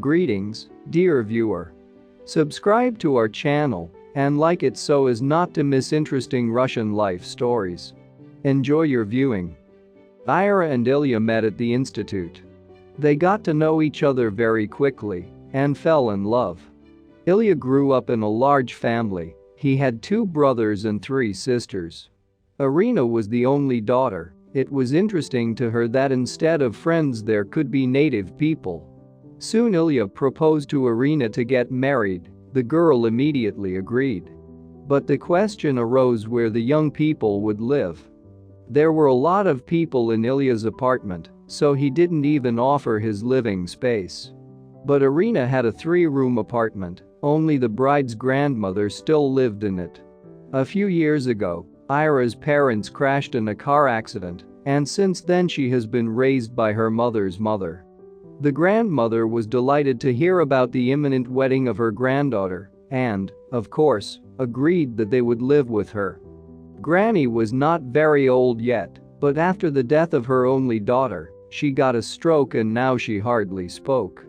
Greetings, dear viewer. Subscribe to our channel and like it so as not to miss interesting Russian life stories. Enjoy your viewing. Ira and Ilya met at the institute. They got to know each other very quickly and fell in love. Ilya grew up in a large family. He had 2 brothers and 3 sisters. Irina was the only daughter. It was interesting to her that instead of friends there could be native people. Soon Ilya proposed to Irina to get married. The girl immediately agreed. But the question arose where the young people would live. There were a lot of people in Ilya's apartment, so he didn't even offer his living space. But Irina had a 3-room apartment. Only the bride's grandmother still lived in it. A few years ago, Ira's parents crashed in a car accident, and since then she has been raised by her mother's mother. The grandmother was delighted to hear about the imminent wedding of her granddaughter and, of course, agreed that they would live with her. Granny was not very old yet, but after the death of her only daughter, she got a stroke and now she hardly spoke.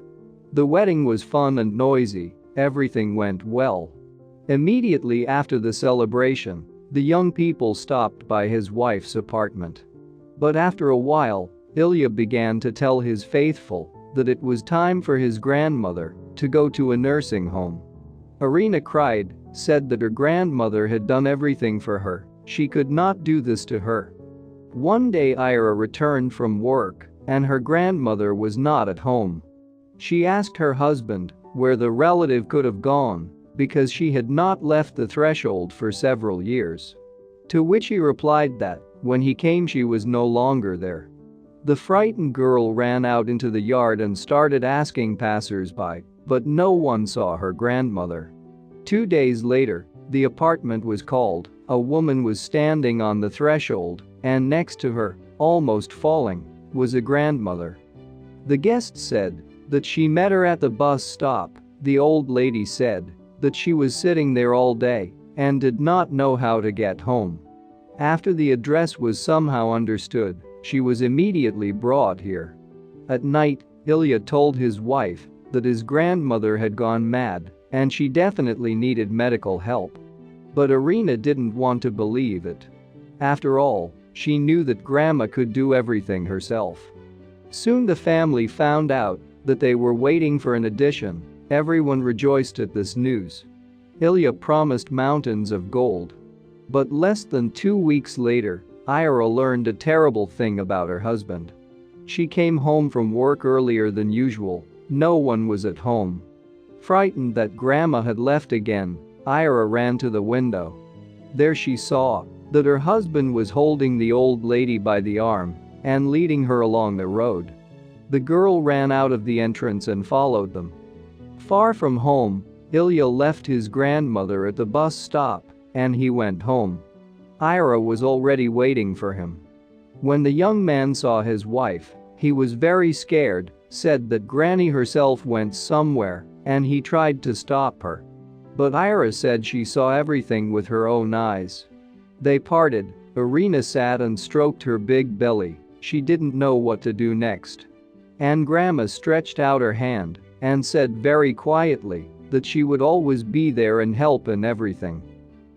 The wedding was fun and noisy. Everything went well. Immediately after the celebration, the young people stopped by his wife's apartment. But after a while, Ilya began to tell his faithful that it was time for his grandmother to go to a nursing home. Irina cried, said that her grandmother had done everything for her. She could not do this to her. One day Ira returned from work and her grandmother was not at home. She asked her husband where the relative could have gone because she had not left the threshold for several years. To which he replied that when he came she was no longer there. The frightened girl ran out into the yard and started asking passers-by, but no one saw her grandmother. 2 days later, the apartment was called. A woman was standing on the threshold, and next to her, almost falling, was a grandmother. The guests said that she met her at the bus stop. The old lady said that she was sitting there all day and did not know how to get home. After the address was somehow understood, she was immediately brought here. At night, Ilya told his wife that his grandmother had gone mad and she definitely needed medical help. But Irina didn't want to believe it. After all, she knew that Grandma could do everything herself. Soon the family found out that they were waiting for an addition. Everyone rejoiced at this news. Ilya promised mountains of gold. But less than 2 weeks later, Ira learned a terrible thing about her husband. She came home from work earlier than usual. No one was at home. Frightened that Grandma had left again, Ira ran to the window. There she saw that her husband was holding the old lady by the arm and leading her along the road. The girl ran out of the entrance and followed them. Far from home, Ilya left his grandmother at the bus stop and he went home. Ira was already waiting for him. When the young man saw his wife, he was very scared, said that Granny herself went somewhere and he tried to stop her. But Ira said she saw everything with her own eyes. They parted. Irina sat and stroked her big belly. She didn't know what to do next. And Grandma stretched out her hand and said very quietly that she would always be there and help in everything.